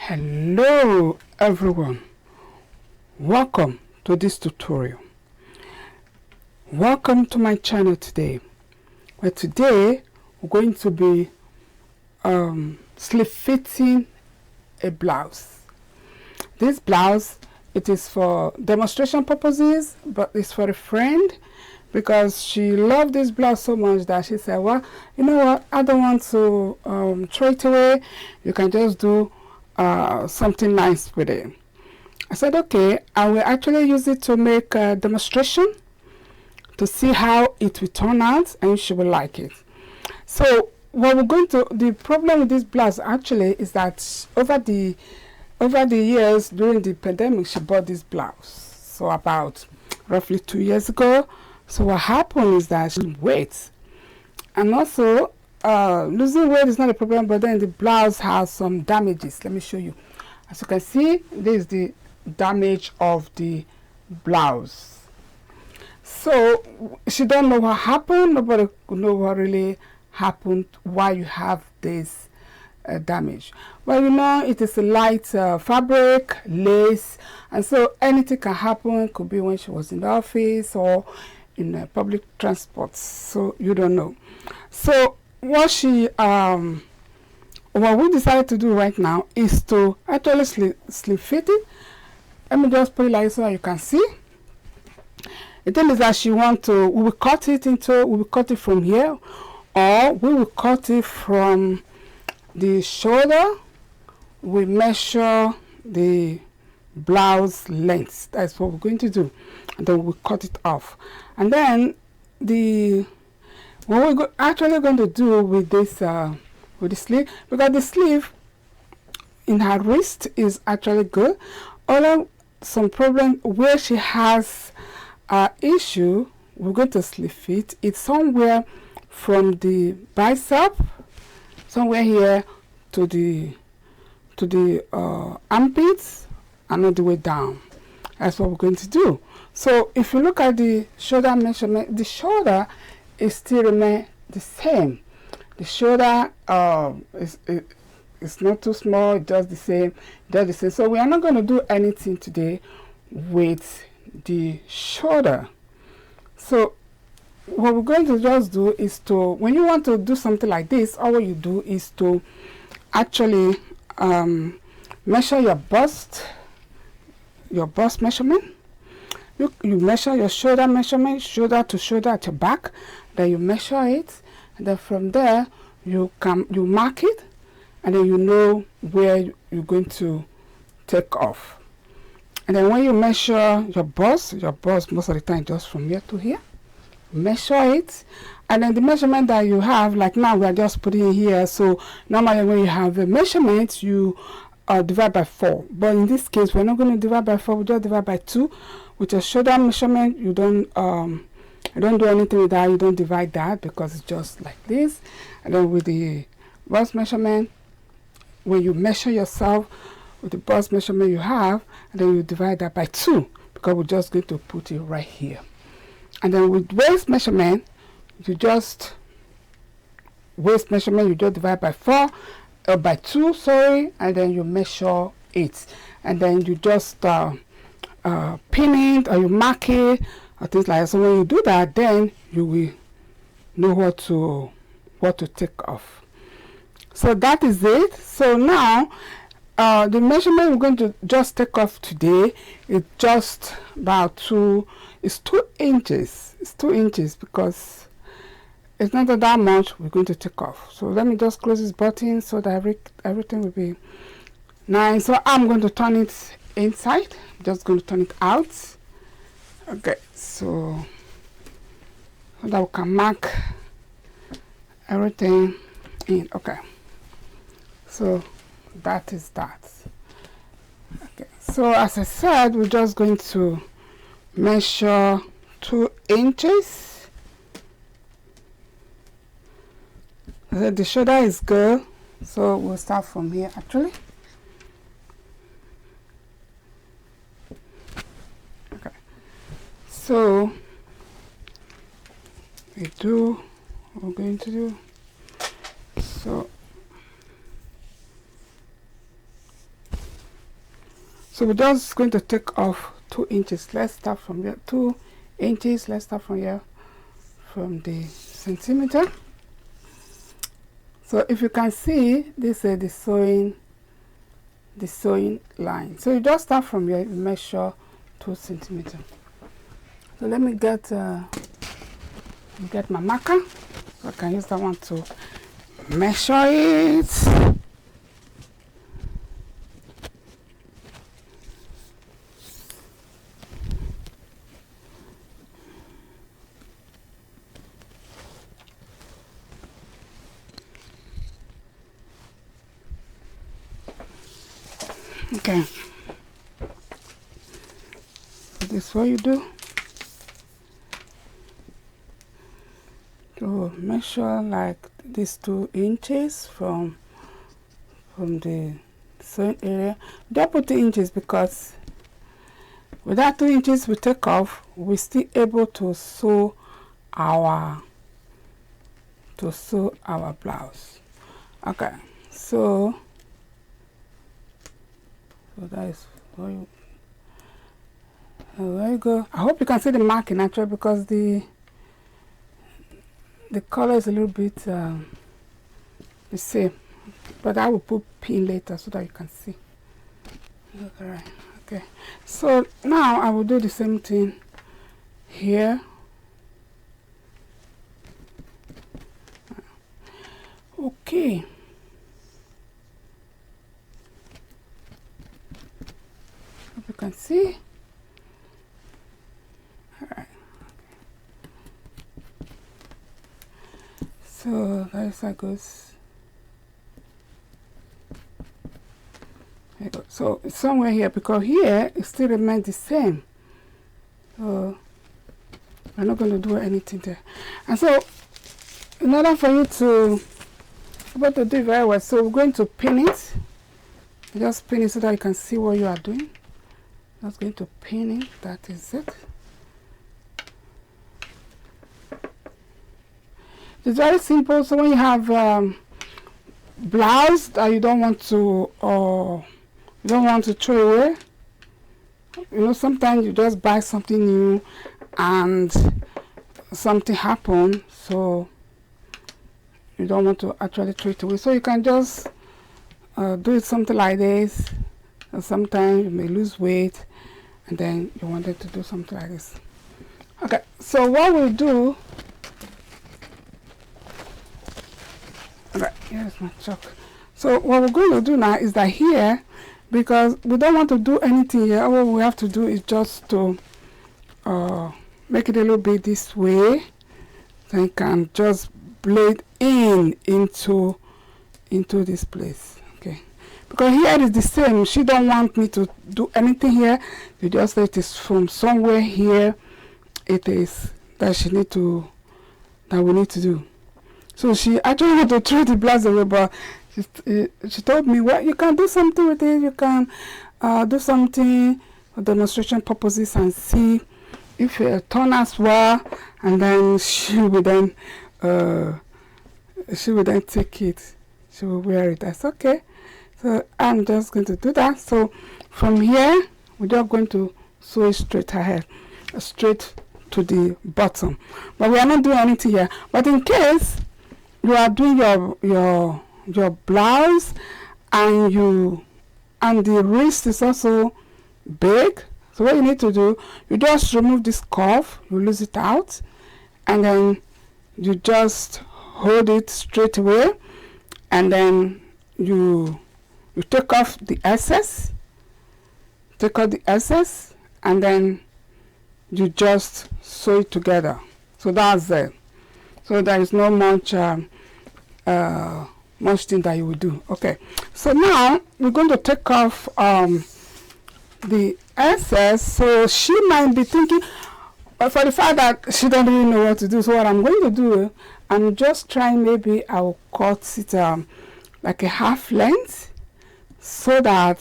Hello everyone, welcome to this tutorial. Welcome to my channel today, where today we're going to be slip fitting a blouse. This blouse, it is for demonstration purposes, but it's for a friend because she loved this blouse so much that she said, well, you know what, I don't want to throw it away, you can just do something nice with it. I said, okay, I will actually use it to make a demonstration to see how it will turn out, and she will like it. So what we're going to, the problem with this blouse actually is that over the years during the pandemic, she bought this blouse. So about roughly 2 years ago. So what happened is that she lost weight, and also losing weight is not a problem, but then the blouse has some damages. Let me show you. As you can see, this is the damage of the blouse. So she don't know what happened. Nobody know what really happened, why you have this damage. Well, you know, it is a light fabric, lace, and so anything can happen. Could be when she was in the office or in public transport, so you don't know. So what we decided to do right now is to actually slip fit it. Let me just put it like so you can see. The thing is that we will cut it from here, or we will cut it from the shoulder. We measure the blouse length. That's what we're going to do, and then we'll cut it off. And then what we're actually going to do with this with the sleeve, because the sleeve in her wrist is actually good. Although some problem where she has issue, we're going to slip fit. It's somewhere from the bicep, somewhere here to the armpits, and all the way down. That's what we're going to do. So if you look at the shoulder measurement, the shoulder is still remain the same. The shoulder is not too small, just the same, So we are not going to do anything today with the shoulder. So what we're going to just do is to, when you want to do something like this, all you do is to actually measure your bust measurement. You measure your shoulder measurement, shoulder to shoulder at your back. Then you measure it, and then from there you mark it, and then you know where you're going to take off. And then when you measure your bust most of the time just from here to here, measure it, and then the measurement that you have, like now we are just putting it here. So normally when you have a measurement, you divide by 4, but in this case we're not going to divide by 4, we just divide by 2. With your shoulder measurement, you don't do anything with that. You don't divide that because it's just like this. And then with the bust measurement, when you measure yourself with the bust measurement you have, and then you divide that by 2, because we're just going to put it right here. And then with waist measurement, you just divide by 4, by 2, sorry, and then you measure it, and then you just pin it, or you mark it, or things like that. So when you do that, then you will know what to take off. So that is it. So now the measurement we're going to just take off today is just about 2 inches. It's 2 inches because it's not that much we're going to take off. So let me just close this button so that everything will be nice. So I'm going to turn it inside, just going to turn it out. Okay, so that we can mark everything in. Okay, so that is that. Okay, so as I said, we're just going to measure 2 inches. The shoulder is good, so we'll start from here actually. Okay, so we're going to do so So we're just going to take off 2 inches. Let's start from here. 2 inches. Let's start from here, from the centimeter. So if you can see, this is the sewing line. So you just start from here. You measure 2 centimeters. So let me get my marker, so I can use that one to measure it. Okay, so this is what you do to measure like these 2 inches from the sewing area. Don't put 2 inches because with that 2 inches we take off, we're still able to sew our blouse. Okay, so that is where you go. I hope you can see the marking actually, because the color is a little bit the same, but I will put pin later so that you can see. All right. Okay, so now I will do the same thing here. Okay. Hope you can see. All right. So that's how it goes. There you go. So it's somewhere here, because here it still remains the same. So we're not going to do anything there. And so in order for you to be able to do it very well, so we're going to pin it. Just pin it so that you can see what you are doing. Just going to pin it. That is it. It's very simple. So when you have blouse that you don't want to throw away, you know, sometimes you just buy something new and something happens, so you don't want to actually throw it away. So you can just do it something like this. And sometimes you may lose weight and then you wanted to do something like this. Okay, so what we'll do, okay, here's my chalk. So what we're going to do now is that here, because we don't want to do anything here, all we have to do is just to make it a little bit this way, then you can just blade into this place. Okay, because here it is the same. She don't want me to do anything here. You just say it is from somewhere here. It is that we need to do. So she actually had to throw the blouse away, but she told me, well, you can do something with it. You can do something for demonstration purposes and see if it turns as well, and then she would then take it. She will wear it. That's okay. So I'm just going to do that. So from here, we're just going to sew it straight ahead, straight to the bottom. But we are not doing anything here. But in case you are doing your blouse and the wrist is also big, so what you need to do, you just remove this cuff, you lose it out, and then you just hold it straight away, and then you take off the excess, and then you just sew it together. So that's it. So there is no much thing that you will do. Okay, so now we're going to take off the excess. So she might be thinking, for the fact that she doesn't really know what to do, so what I'm going to do, I'm just trying, maybe I'll cut it like a half length, so that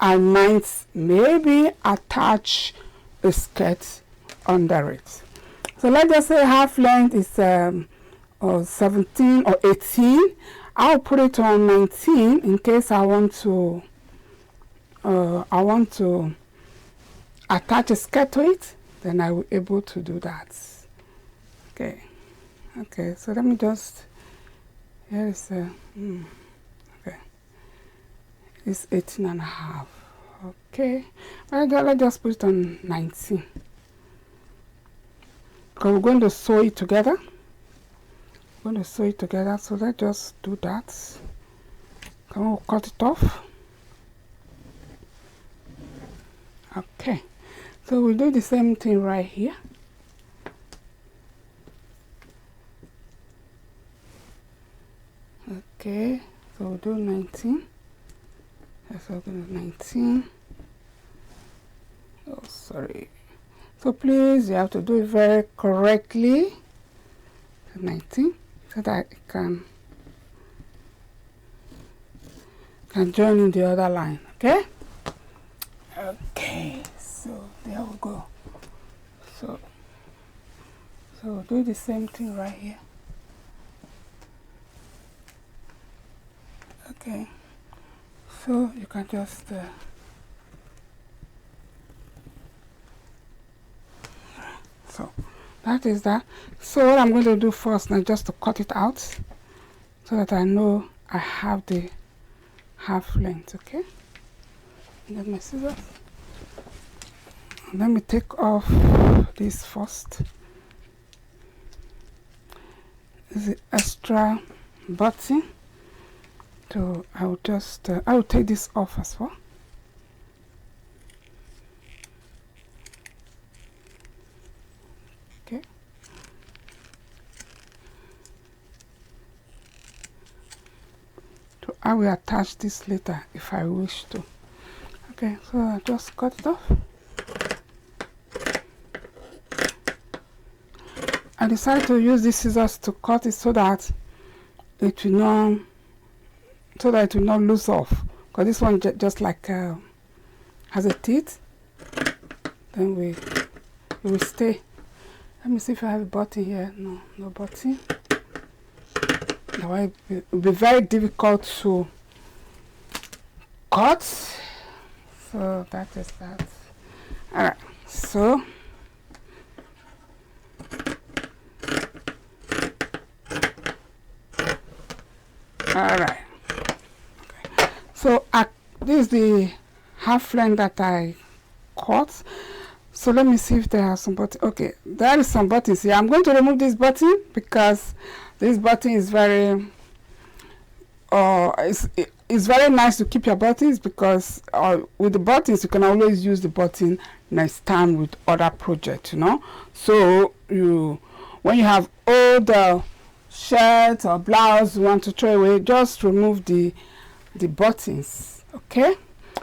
I might maybe attach a skirt under it. So let's just say half length is 17 or 18. I'll put it on 19 in case I want to I want to attach a skirt to it, then I will be able to do that. Okay. Okay, so let me just, here is a, okay, it's 18.5. Okay, let's just put it on 19. Because we're going to sew it together. We're going to sew it together, so let's just do that. Can we cut it off? Okay, so we'll do the same thing right here. Okay, so we'll do 19. So we're going to 19. Oh, sorry. So please, you have to do it very correctly. 19, so that it can join in the other line. Okay. Okay. So there we go. So we'll do the same thing right here. Okay. So you can just so that is that. So what I'm going to do first now, just to cut it out so that I know I have the half length. Okay, get my scissors. Let me take off this first. This is the extra button. So I will just I will take this off as well. Okay. So I will attach this later if I wish to. Okay, so I just cut it off. I decided to use these scissors to cut it so that it will not lose off. Because this one just like has a teeth. Then it will stay. Let me see if I have a button here. No button. Otherwise it will be very difficult to cut. So that is that. Alright, so alright. Okay. So this is the half length that I cut. So let me see if there are some buttons. Okay, there is some buttons here. I'm going to remove this button because this button is very it's very nice to keep your buttons, because with the buttons you can always use the button next time with other projects, you know. So when you have old shirt or blouse you want to throw away, just remove the buttons. Okay,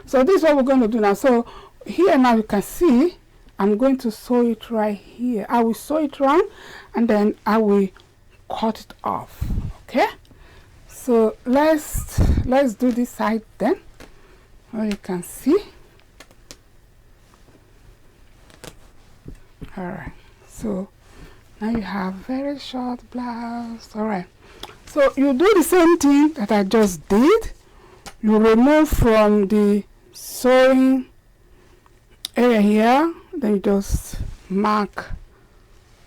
so this is what we're going to do now. So here now you can see I'm going to sew it right here. I will sew it round and then I will cut it off. Okay, so let's do this side then. Well, you can see. All right, so now you have very short blouse. All right, so you do the same thing that I just did. You remove from the sewing area here, then you just mark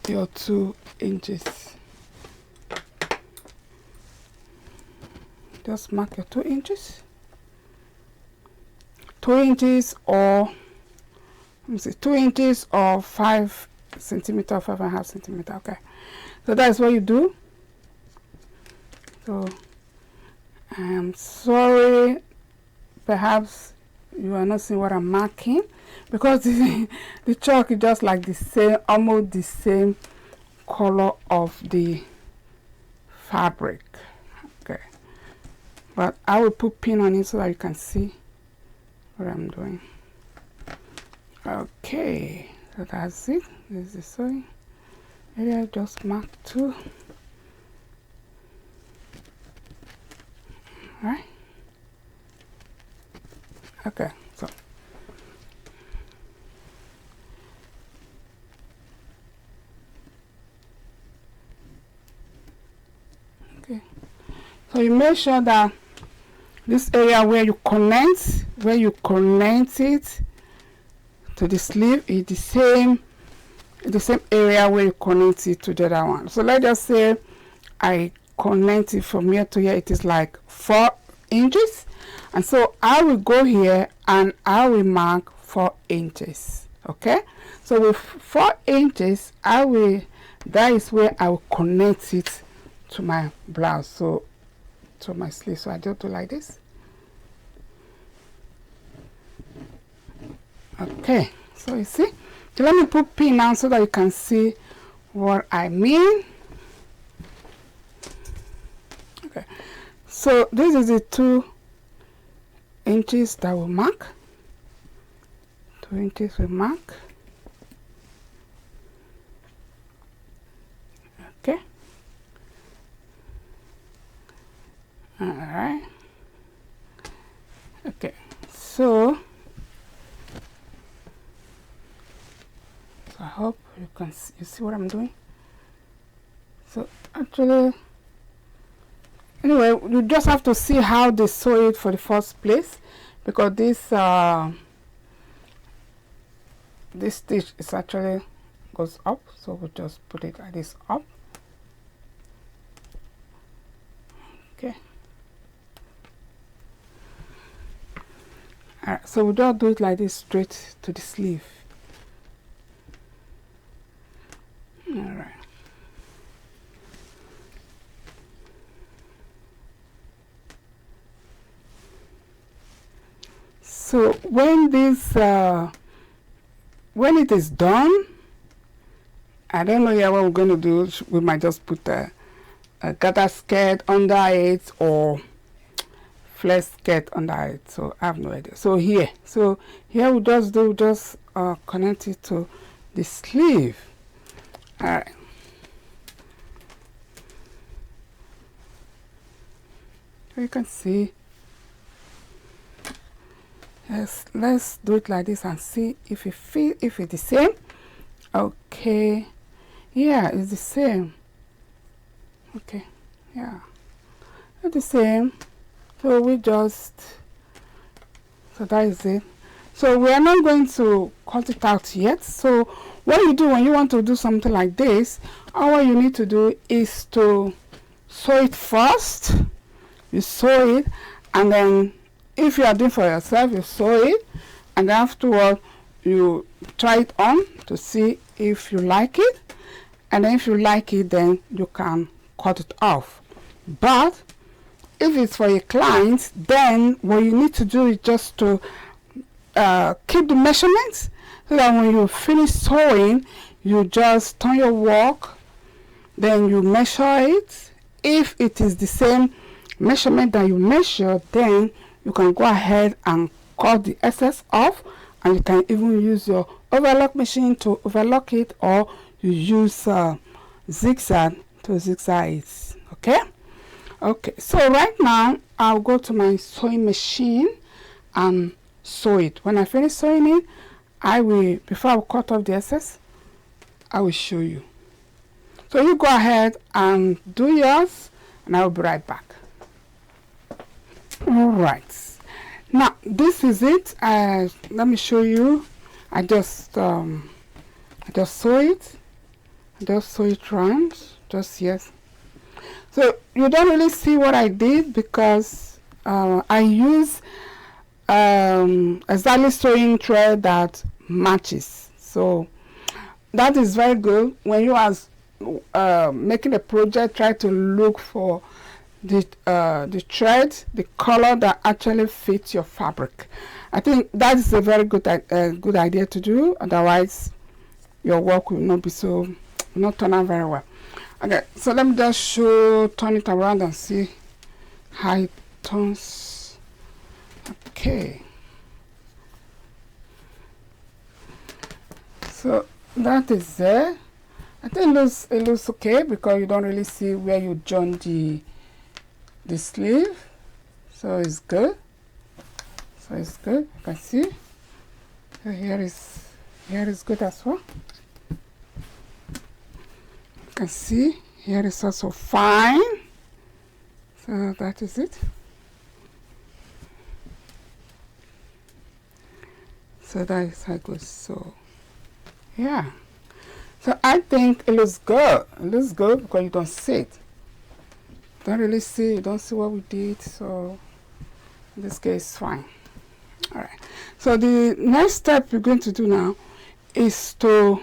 your 2 inches. Just mark your 2 inches. 2 inches or, let me see, 2 inches or 5 centimeter, 5.5 centimeter. Okay, so that's what you do. So I am sorry, perhaps you are not seeing what I'm marking, because the chalk is just like the same, almost the same color of the fabric. Okay, but I will put pin on it so that you can see what I'm doing. Okay, so that's it. This is the sewing area. Just mark 2. Right. Okay, so okay, so you make sure that this area where you connect it to the sleeve is the same area where you connect it to the other one. So let's just say I connect it from here to here. It is like 4 inches, and so I will go here and I will mark 4 inches. Okay, so with 4 inches that is where I will connect it to my blouse, so to my sleeve. So I just do like this. Okay, so you see, so let me put pin now so that you can see what I mean. Okay, so this is the 2 inches that we mark. 2 inches we mark. Okay. All right. Okay. So I hope you can see what I'm doing. So actually, anyway, you just have to see how they sew it for the first place, because this stitch is actually goes up, so we'll just put it like this up. Okay. All right, so we'll just do it like this straight to the sleeve. All right. So when it is done, I don't know yet what we're going to do. We might just put a gather skirt under it or flared skirt under it. So I have no idea. So here we just connect it to the sleeve. All right. So you can see. Yes, let's do it like this and see if it's the same. Okay, yeah, it's the same. Okay, yeah, it's the same. So so that is it. So we are not going to cut it out yet. So what you do when you want to do something like this, all you need to do is to sew it first. You sew it, and then if you are doing for yourself, you sew it, and afterward you try it on to see if you like it, and then if you like it, then you can cut it off. But if it's for a client, then what you need to do is just to keep the measurements, so that when you finish sewing, you just turn your work, then you measure it. If it is the same measurement that you measure, then you can go ahead and cut the excess off, and you can even use your overlock machine to overlock it, or you use zigzag to zigzag it. Okay, so right now I'll go to my sewing machine and sew it. When I finish sewing it, before I cut off the excess, I will show you. So you go ahead and do yours, and I will be right back. All right, now this is it. Let me show you. I just sew it. I just sew it round. Just yes. So you don't really see what I did, because I use exactly sewing thread that matches. So that is very good when you are making a project. Try to look for the thread, the color that actually fits your fabric. I think that is a very good idea to do. Otherwise, your work will not turn out very well. Okay, so let me just turn it around and see how it turns. Okay, so that is there. I think it looks okay, because you don't really see where you join the sleeve, so it's good. You can see. So here is good as well. You can see here is also fine. So that is it. So that is how it goes. So yeah, so I think it looks good. It looks good because you don't see it. Don't really see. You don't see what we did. So in this case, fine. All right. So the next step we're going to do now is to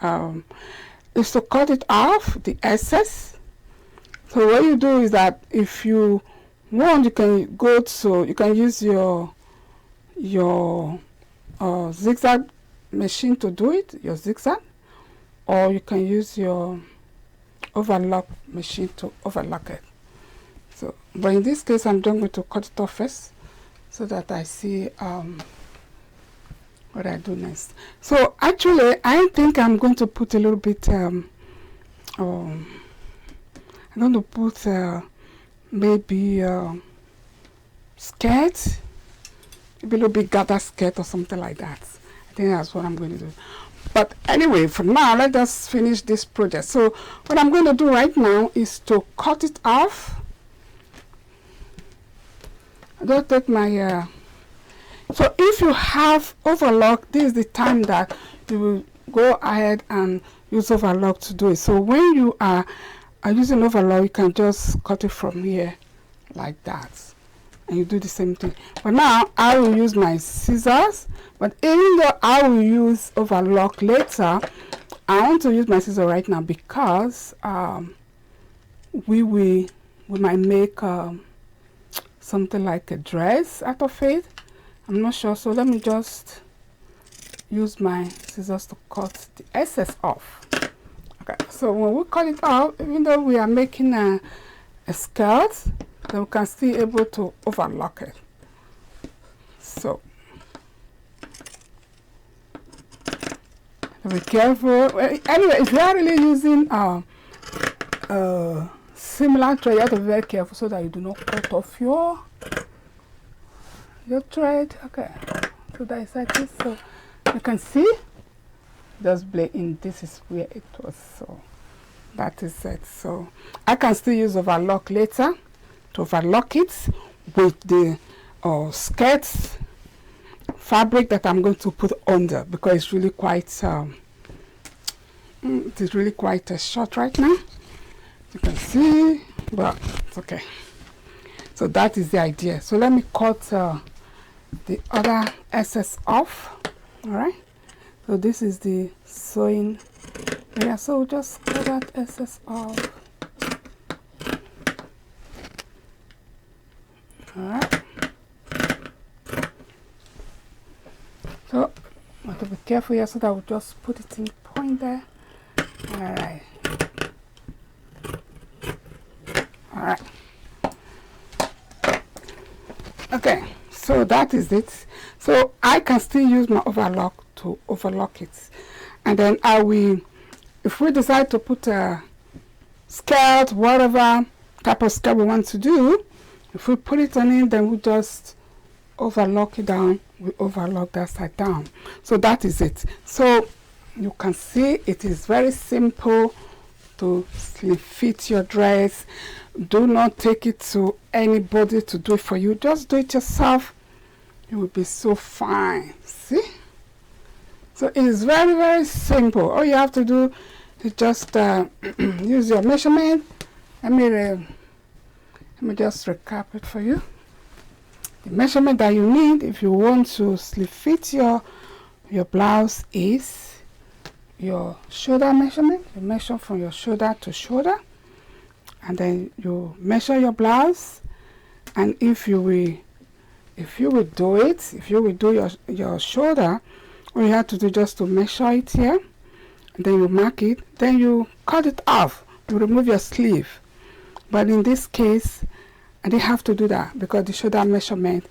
cut it off, the excess. So what you do is that if you want, you can go to, you can use your zigzag machine to do it, your zigzag, or you can use your overlock machine to overlock it. So, but in this case, I'm going to cut it off first so that I see what I do next. So actually, I think I'm going to put a little bit, I'm going to put maybe skirt, maybe a little bit gather skirt or something like that. I think that's what I'm going to do. But anyway, for now, let us finish this project. So what I'm going to do right now is to cut it off. I don't take my so if you have overlock, this is the time that you will go ahead and use overlock to do it. So when you are using overlock, you can just cut it from here like that, and you do the same thing. But now I will use my scissors, but even though I will use overlock later, I want to use my scissors right now because we might make something like a dress out of it. I'm not sure, so let me just use my scissors to cut the excess off. Okay, so when we cut it off, even though we are making a skirt, then we can still able to overlock it. So be careful. Anyway, if you are really using similar thread, you have to be very careful so that you do not cut off your thread. Okay, so that is like this. So you can see just blade in. This is where it was. So that is it. So I can still use overlock later to overlock it with the skirt fabric that I'm going to put under, because it's really quite it is really quite short right now. You can see, but it's okay. So that is the idea. So let me cut the other excess off. All right, so this is the sewing area, so just cut that excess off. All right, so I have to be careful here so that we'll just put it in point there. All right, all right. Okay, so that is it. So I can still use my overlock to overlock it, and then I will, if we decide to put a skirt, whatever type of skirt we want to do, if we put it on it, then we just overlock it down. We overlock that side down. So that is it. So you can see it is very simple to slim fit your dress. Do not take it to anybody to do it for you. Just do it yourself. It will be so fine. See? So it is very, very simple. All you have to do is just use your measurement. Let me just recap it for you. The measurement that you need if you want to slim fit your blouse is your shoulder measurement. You measure from your shoulder to shoulder, and then you measure your blouse. And if you will do your shoulder, all you have to do just to measure it here, and then you mark it, then you cut it off, you remove your sleeve. But in this case, I didn't have to do that because the shoulder measurement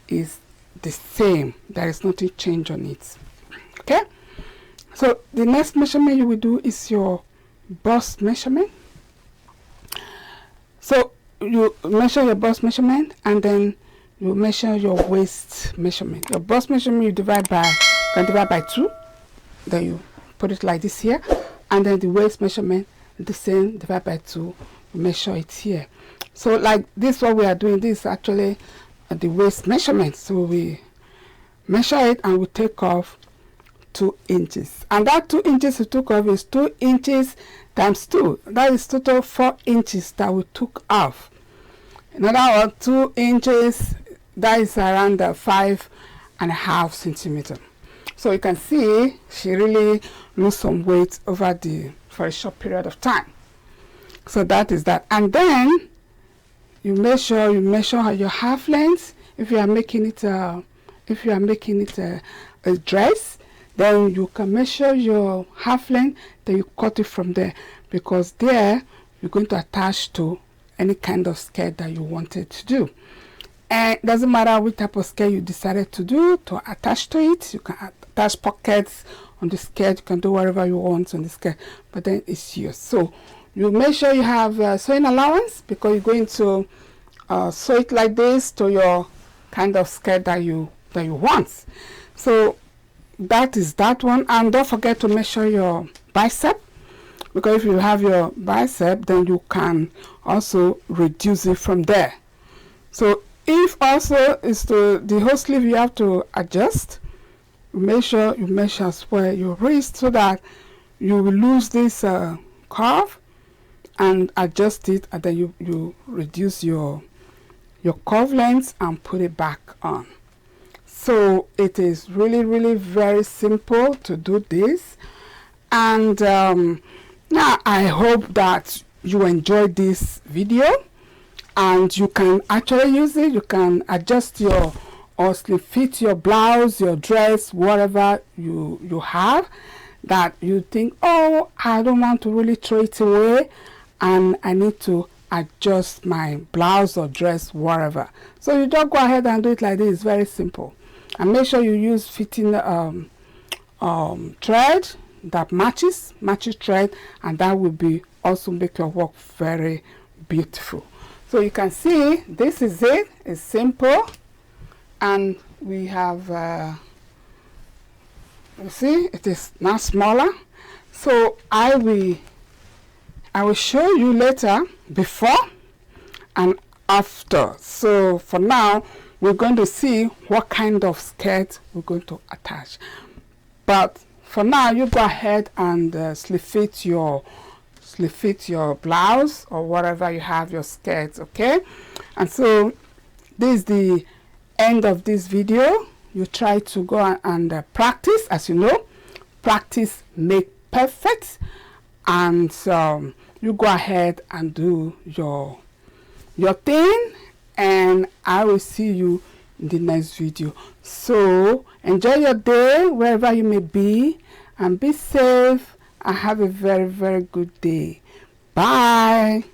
is the same. There is nothing change on it. Okay, so the next measurement you will do is your bust measurement. So you measure your bust measurement, and then you measure your waist measurement. Your bust measurement you divide by 2. Then you put it like this here, and then the waist measurement the same, divide by 2. You measure it here. So like this, what we are doing, this is actually the waist measurement. So we measure it, and we take off 2 inches. And that 2 inches we took off is 2 inches times 2. That is total 4 inches that we took off. In other words, 2 inches, that is around 5.5 centimeters. So you can see she really lost some weight for a short period of time. So that is that. And then you measure your half length. If you are making it a dress, then you can measure your half length, then you cut it from there, because there you're going to attach to any kind of skirt that you wanted to do. And it doesn't matter which type of skirt you decided to do, to attach to it. You can attach pockets on the skirt, you can do whatever you want on the skirt, but then it's yours. So you make sure you have sewing allowance, because you're going to sew it like this to your kind of skirt that you want. So that is that one. And don't forget to measure your bicep, because if you have your bicep, then you can also reduce it from there. So if also is the whole sleeve you have to adjust, make sure you measure as well your wrist, so that you will lose this curve, and adjust it, and then you reduce your curve length and put it back on. So it is really very simple to do this. And now I hope that you enjoyed this video, and you can actually use it. You can adjust your or slim fit your blouse, your dress, whatever you have that you think, oh, I don't want to really throw it away, and I need to adjust my blouse or dress, whatever. So you just go ahead and do it like this. It's very simple. And make sure you use fitting thread that matches thread, and that will be also make your work very beautiful. So you can see this is it. It's simple, and we have you see it is now smaller. So I will show you later before and after. So for now, we're going to see what kind of skirt we're going to attach. But for now, you go ahead and slim fit your blouse or whatever you have your skirts, okay? And so this is the end of this video. You try to go and practice. As you know, practice make perfect. And you go ahead and do your thing, and I will see you in the next video. So enjoy your day wherever you may be, and be safe, and have a very good day. Bye.